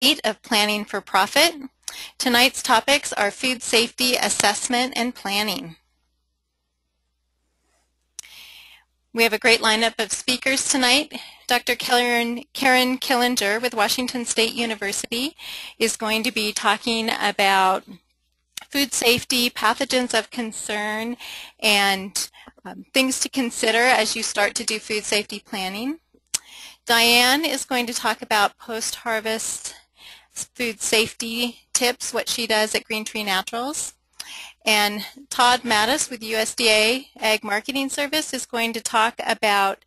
of Planning for Profit. Tonight's topics are food safety assessment and planning. We have a great lineup of speakers tonight. Dr. Karen Killinger with Washington State University is going to be talking about food safety, pathogens of concern, and things to consider as you start to do food safety planning. Diane is going to talk about post-harvest food safety tips, what she does at Green Tree Naturals. And Todd Mattis with USDA Ag Marketing Service is going to talk about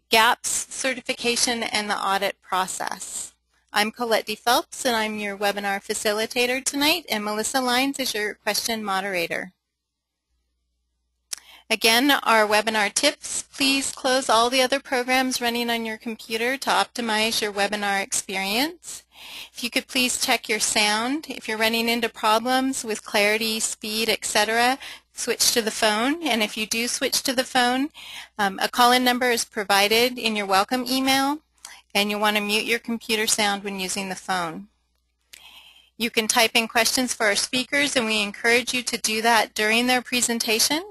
GAPS certification and the audit process. I'm Colette D. Phelps, and I'm your webinar facilitator tonight, and Melissa Lines is your question moderator. Again, our webinar tips: please close all the other programs running on your computer to optimize your webinar experience. If you could please check your sound. If you're running into problems with clarity, speed, etc., switch to the phone. And if you do switch to the phone, a call-in number is provided in your welcome email, and you'll want to mute your computer sound when using the phone. You can type in questions for our speakers, and we encourage you to do that during their presentation.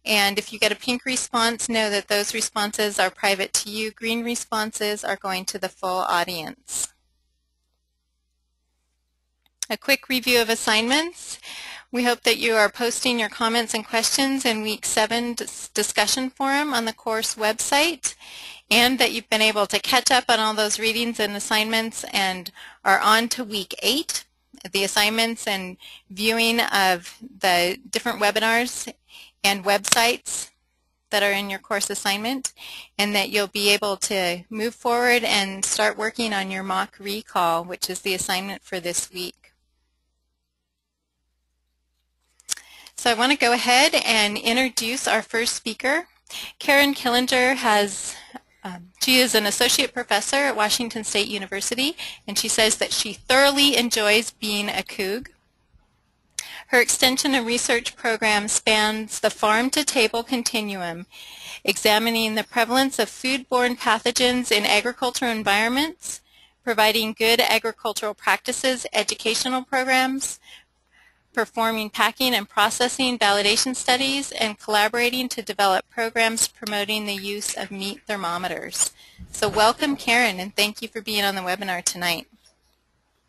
And if you get a pink response, know that those responses are private to you. Green responses are going to the full audience. A quick review of assignments. We hope that you are posting your comments and questions in Week 7 discussion forum on the course website, and that you've been able to catch up on all those readings and assignments and are on to Week 8, the assignments and viewing of the different webinars and websites that are in your course assignment, and that you'll be able to move forward and start working on your mock recall, which is the assignment for this week. So I want to go ahead and introduce our first speaker. Karen Killinger she is an associate professor at Washington State University, and she says that she thoroughly enjoys being a Coug. Her extension and research program spans the farm-to-table continuum, examining the prevalence of foodborne pathogens in agricultural environments, providing good agricultural practices, educational programs, performing packing and processing validation studies, and collaborating to develop programs promoting the use of meat thermometers. So welcome, Karen, and thank you for being on the webinar tonight.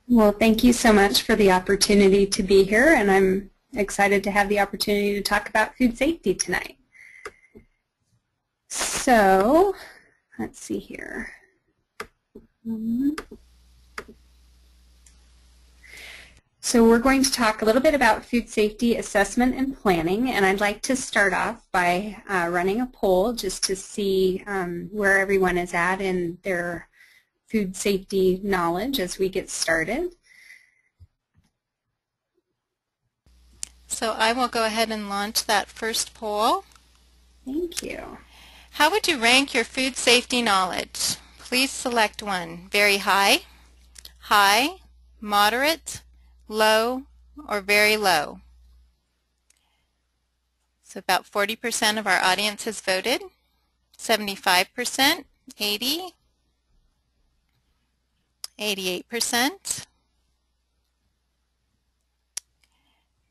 Well, thank you so much for the opportunity to be here, and I'm excited to have the opportunity to talk about food safety tonight. So, let's see here. So we're going to talk a little bit about food safety assessment and planning, and I'd like to start off by running a poll just to see where everyone is at in their food safety knowledge as we get started. So I will go ahead and launch that first poll. Thank you. How would you rank your food safety knowledge? Please select one: very high, high, moderate, low, or very low. So about 40% of our audience has voted, 75%, 80%, 88%,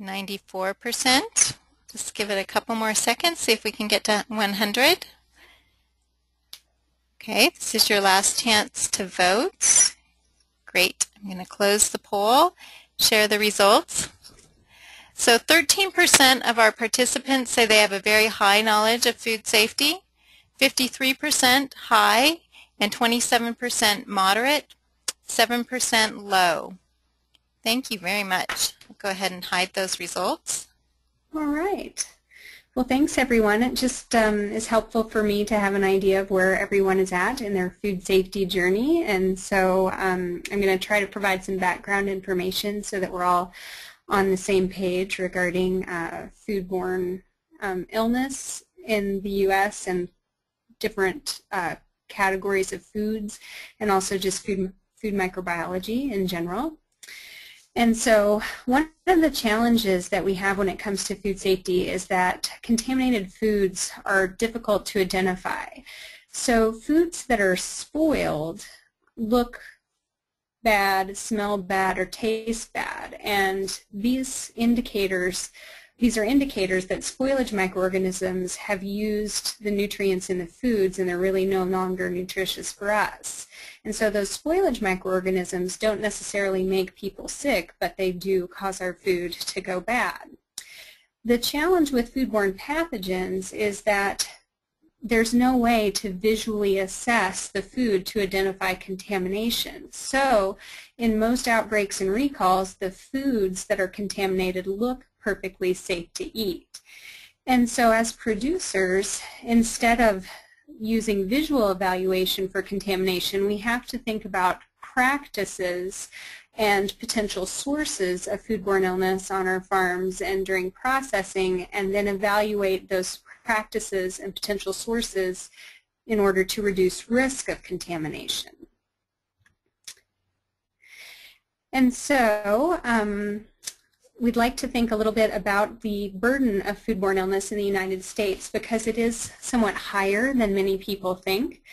94%. Just give it a couple more seconds, see if we can get to 100. Okay, this is your last chance to vote. Great. I'm going to close the poll, share the results. So 13% of our participants say they have a very high knowledge of food safety, 53% high, and 27% moderate, 7% low. Thank you very much. I'll go ahead and hide those results. All right. Well, thanks everyone. It just is helpful for me to have an idea of where everyone is at in their food safety journey, and so I'm going to try to provide some background information so that we're all on the same page regarding foodborne illness in the U.S. and different categories of foods, and also just food microbiology in general. And so one of the challenges that we have when it comes to food safety is that contaminated foods are difficult to identify. So foods that are spoiled look bad, smell bad, or taste bad. And these are indicators that spoilage microorganisms have used the nutrients in the foods and they're really no longer nutritious for us. And so those spoilage microorganisms don't necessarily make people sick, but they do cause our food to go bad. The challenge with foodborne pathogens is that there's no way to visually assess the food to identify contamination. So in most outbreaks and recalls, the foods that are contaminated look perfectly safe to eat. And so as producers, instead of using visual evaluation for contamination, we have to think about practices and potential sources of foodborne illness on our farms and during processing, and then evaluate those practices and potential sources in order to reduce risk of contamination. And so we'd like to think a little bit about the burden of foodborne illness in the United States because it is somewhat higher than many people think.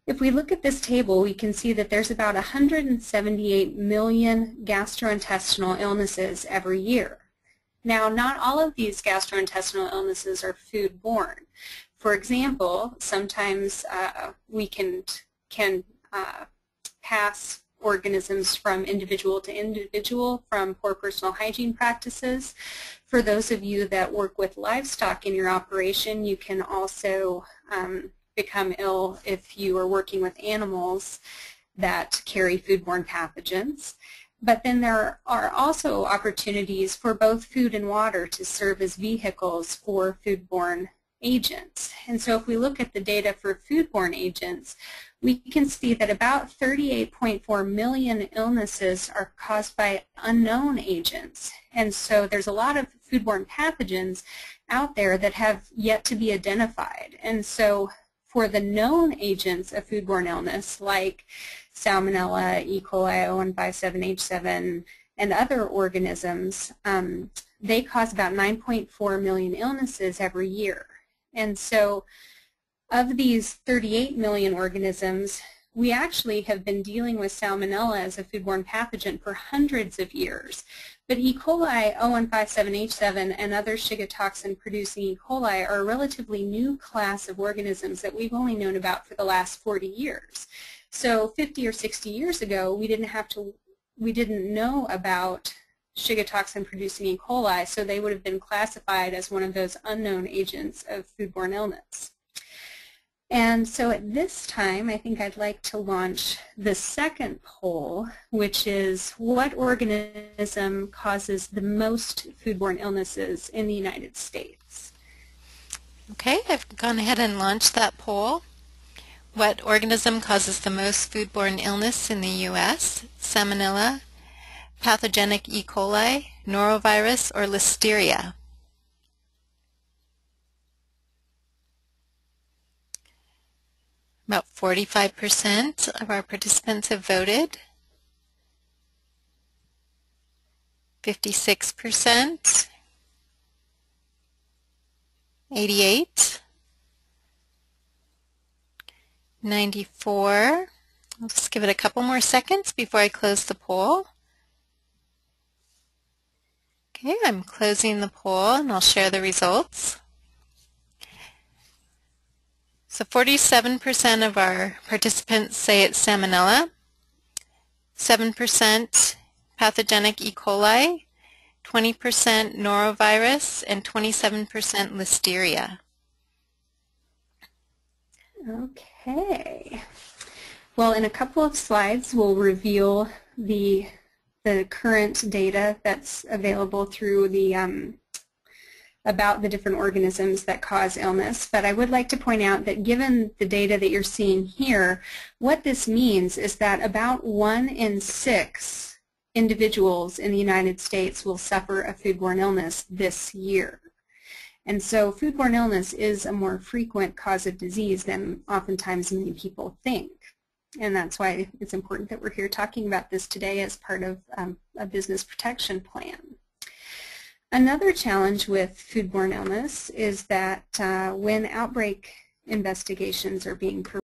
If we look at this table, we can see that there's about 178 million gastrointestinal illnesses every year. Now, not all of these gastrointestinal illnesses are foodborne. For example, sometimes we can pass organisms from individual to individual from poor personal hygiene practices. For those of you that work with livestock in your operation, you can also become ill if you are working with animals that carry foodborne pathogens. But then there are also opportunities for both food and water to serve as vehicles for foodborne agents. And so if we look at the data for foodborne agents, we can see that about 38.4 million illnesses are caused by unknown agents. And so there's a lot of foodborne pathogens out there that have yet to be identified. And so for the known agents of foodborne illness, like Salmonella, E. coli, O157H7, and other organisms, they cause about 9.4 million illnesses every year. And so of these 38 million organisms, we actually have been dealing with Salmonella as a foodborne pathogen for hundreds of years. But E. coli, O157H7, and other Shiga toxin-producing E. coli are a relatively new class of organisms that we've only known about for the last 40 years. So 50 or 60 years ago, we didn't know about Shiga toxin-producing E. coli, so they would have been classified as one of those unknown agents of foodborne illness. And so at this time, I think I'd like to launch the second poll, which is what organism causes the most foodborne illnesses in the United States? Okay, I've gone ahead and launched that poll. What organism causes the most foodborne illness in the U.S.? Salmonella, pathogenic E. coli, norovirus, or listeria? About 45% of our participants have voted. 56%. 88. 94. I'll just give it a couple more seconds before I close the poll. Okay, I'm closing the poll and I'll share the results. So 47% of our participants say it's Salmonella, 7% pathogenic E. coli, 20% norovirus, and 27% listeria. Okay. Well, in a couple of slides, we'll reveal the current data that's available through the about the different organisms that cause illness. But I would like to point out that given the data that you're seeing here, what this means is that about 1 in 6 individuals in the United States will suffer a foodborne illness this year. And so foodborne illness is a more frequent cause of disease than oftentimes many people think. And that's why it's important that we're here talking about this today as part of a business protection plan. Another challenge with foodborne illness is that when outbreak investigations are being performed,